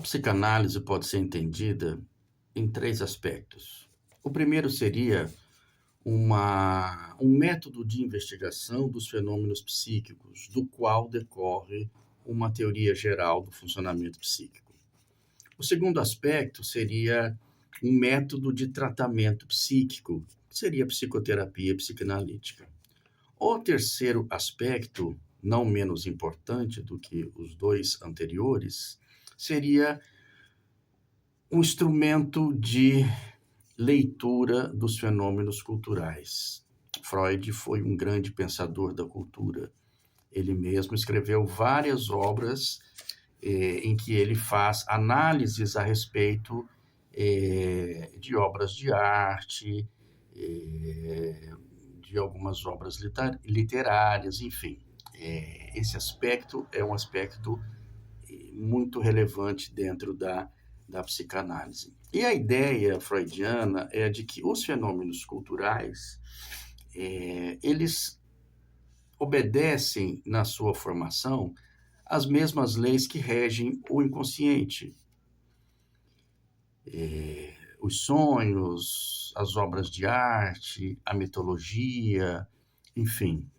psicanálise pode ser entendida em três aspectos. O primeiro seria um método de investigação dos fenômenos psíquicos, do qual decorre uma teoria geral do funcionamento psíquico. O segundo aspecto seria um método de tratamento psíquico, que seria a psicoterapia psicanalítica. O terceiro aspecto, não menos importante do que os dois anteriores, seria um instrumento de leitura dos fenômenos culturais. Freud foi um grande pensador da cultura. Ele mesmo escreveu várias obras em que ele faz análises a respeito de obras de arte, de algumas obras literárias, enfim. Esse aspecto é um aspecto muito relevante dentro da psicanálise. E a ideia freudiana é de que os fenômenos culturais, eles obedecem, na sua formação, às mesmas leis que regem o inconsciente. Os sonhos, as obras de arte, a mitologia, enfim,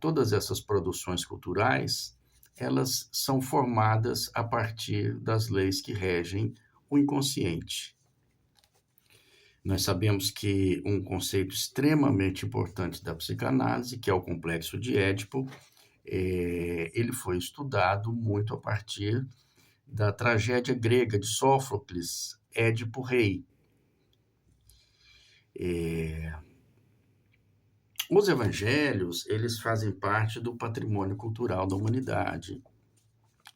todas essas produções culturais, elas são formadas a partir das leis que regem o inconsciente. Nós sabemos que um conceito extremamente importante da psicanálise, que é o complexo de Édipo, ele foi estudado muito a partir da tragédia grega de Sófocles, Édipo Rei. Os evangelhos, eles fazem parte do patrimônio cultural da humanidade.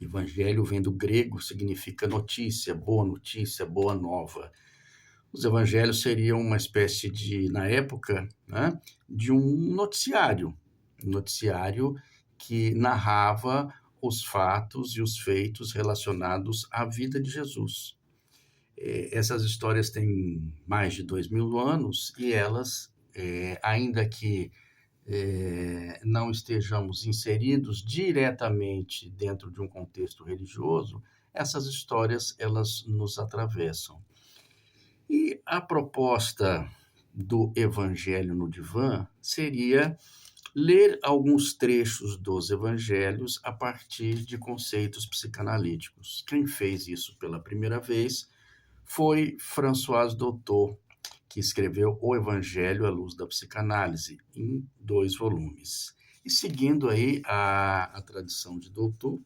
Evangelho vem do grego, significa notícia, boa nova. Os evangelhos seriam uma espécie de, na época, né, de um noticiário que narrava os fatos e os feitos relacionados à vida de Jesus. Essas histórias têm mais de 2000 anos e elas, ainda que não estejamos inseridos diretamente dentro de um contexto religioso, essas histórias elas nos atravessam. E a proposta do Evangelho no Divã seria ler alguns trechos dos evangelhos a partir de conceitos psicanalíticos. Quem fez isso pela primeira vez foi François Dolto, que escreveu O Evangelho à Luz da Psicanálise, em 2 volumes. E seguindo aí a tradição de Dolto,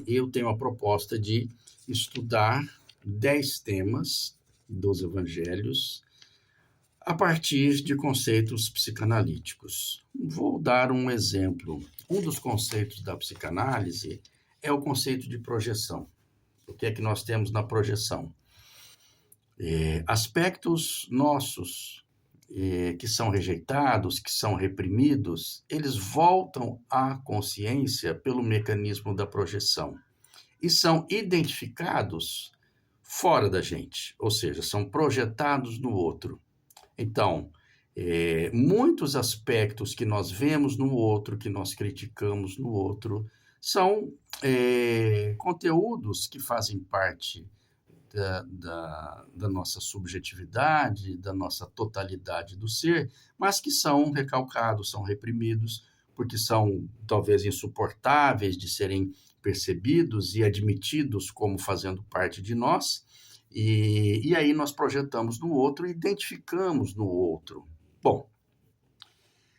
eu tenho a proposta de estudar 10 temas dos evangelhos a partir de conceitos psicanalíticos. Vou dar um exemplo. Um dos conceitos da psicanálise é o conceito de projeção. O que é que nós temos na projeção? Aspectos nossos que são rejeitados, que são reprimidos, eles voltam à consciência pelo mecanismo da projeção e são identificados fora da gente, ou seja, são projetados no outro. Então, muitos aspectos que nós vemos no outro, que nós criticamos no outro, são conteúdos que fazem parte da nossa subjetividade, da nossa totalidade do ser, mas que são recalcados, são reprimidos, porque são talvez insuportáveis de serem percebidos e admitidos como fazendo parte de nós, e aí nós projetamos no outro e identificamos no outro. Bom,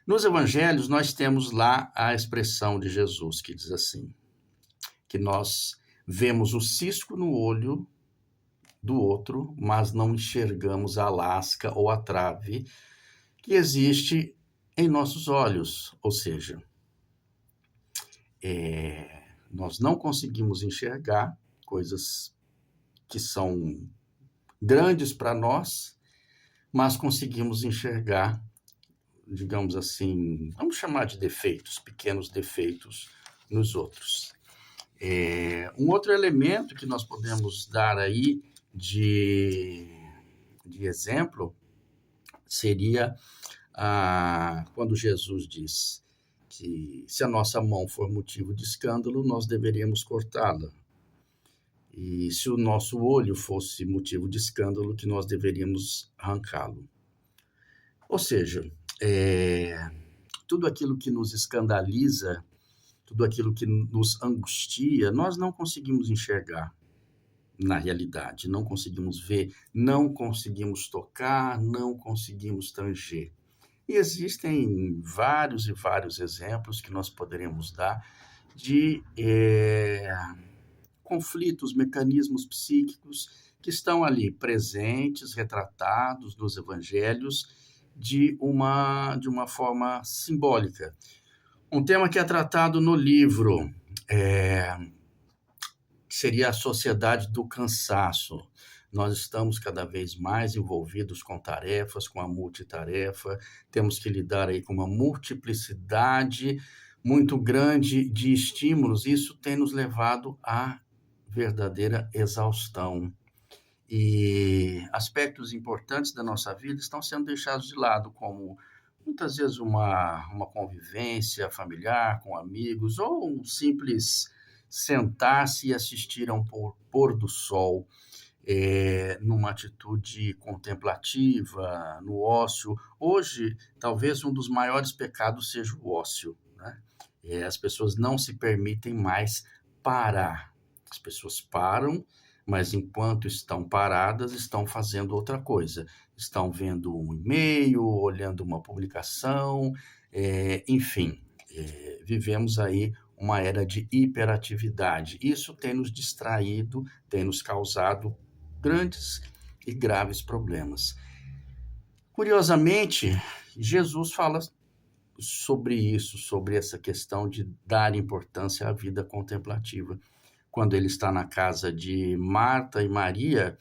nos evangelhos nós temos lá a expressão de Jesus que diz assim, que nós vemos o cisco no olho do outro, mas não enxergamos a lasca ou a trave que existe em nossos olhos, ou seja, nós não conseguimos enxergar coisas que são grandes para nós, mas conseguimos enxergar, digamos assim, vamos chamar de defeitos, pequenos defeitos nos outros. Um outro elemento que nós podemos dar aí de exemplo seria quando Jesus diz que se a nossa mão for motivo de escândalo, nós deveríamos cortá-la. E se o nosso olho fosse motivo de escândalo, que nós deveríamos arrancá-lo. Ou seja, tudo aquilo que nos escandaliza, tudo aquilo que nos angustia, nós não conseguimos enxergar na realidade, não conseguimos ver, não conseguimos tocar, não conseguimos tanger. E existem vários e vários exemplos que nós poderemos dar de conflitos, mecanismos psíquicos que estão ali presentes, retratados nos evangelhos de uma forma simbólica. Um tema que é tratado no livro seria a sociedade do cansaço. Nós estamos cada vez mais envolvidos com tarefas, com a multitarefa, temos que lidar aí com uma multiplicidade muito grande de estímulos. Isso tem nos levado à verdadeira exaustão. E aspectos importantes da nossa vida estão sendo deixados de lado, como muitas vezes uma convivência familiar com amigos, ou um simples sentar-se e assistir a um pôr do sol, numa atitude contemplativa, no ócio. Hoje, talvez um dos maiores pecados seja o ócio, né? As pessoas não se permitem mais parar. As pessoas param, mas enquanto estão paradas, estão fazendo outra coisa. Estão vendo um e-mail, olhando uma publicação, enfim, vivemos aí uma era de hiperatividade. Isso tem nos distraído, tem nos causado grandes e graves problemas. Curiosamente, Jesus fala sobre isso, sobre essa questão de dar importância à vida contemplativa. Quando ele está na casa de Marta e Maria,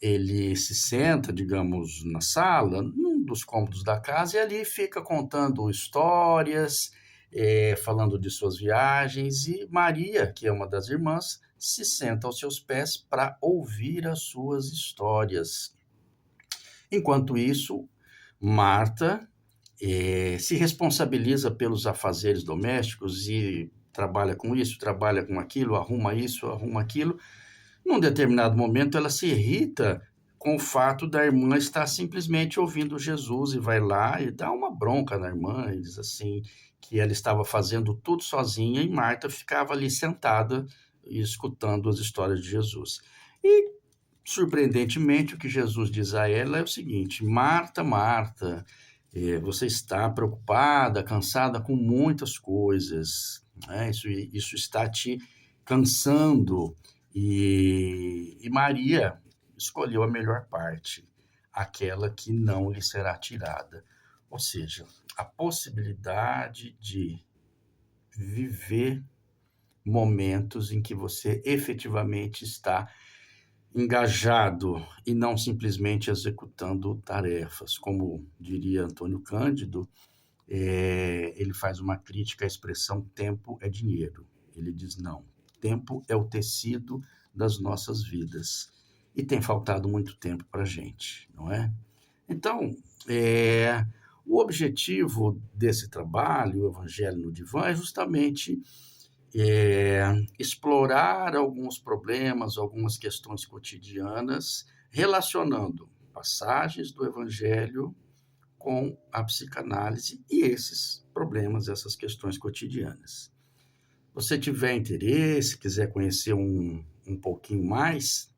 ele se senta, digamos, na sala, num dos cômodos da casa, e ali fica contando histórias, falando de suas viagens, e Maria, que é uma das irmãs, se senta aos seus pés para ouvir as suas histórias. Enquanto isso, Marta se responsabiliza pelos afazeres domésticos e trabalha com isso, trabalha com aquilo, arruma isso, arruma aquilo. Num determinado momento, ela se irrita com o fato da irmã estar simplesmente ouvindo Jesus e vai lá e dá uma bronca na irmã e diz assim que ela estava fazendo tudo sozinha e Marta ficava ali sentada e escutando as histórias de Jesus. E, surpreendentemente, o que Jesus diz a ela é o seguinte: Marta, Marta, você está preocupada, cansada com muitas coisas, né? Isso está te cansando. E Maria escolheu a melhor parte, aquela que não lhe será tirada. Ou seja, a possibilidade de viver momentos em que você efetivamente está engajado e não simplesmente executando tarefas. Como diria Antônio Cândido, ele faz uma crítica à expressão tempo é dinheiro. Ele diz não, tempo é o tecido das nossas vidas. E tem faltado muito tempo para a gente, não é? Então, o objetivo desse trabalho, o Evangelho no Divã, é justamente explorar alguns problemas, algumas questões cotidianas, relacionando passagens do Evangelho com a psicanálise e esses problemas, essas questões cotidianas. Se você tiver interesse, quiser conhecer um pouquinho mais,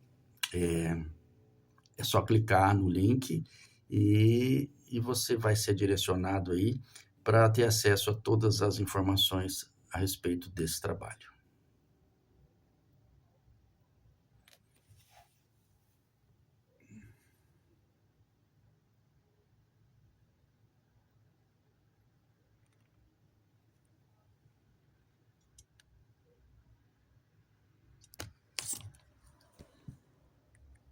é só clicar no link e você vai ser direcionado aí para ter acesso a todas as informações a respeito desse trabalho.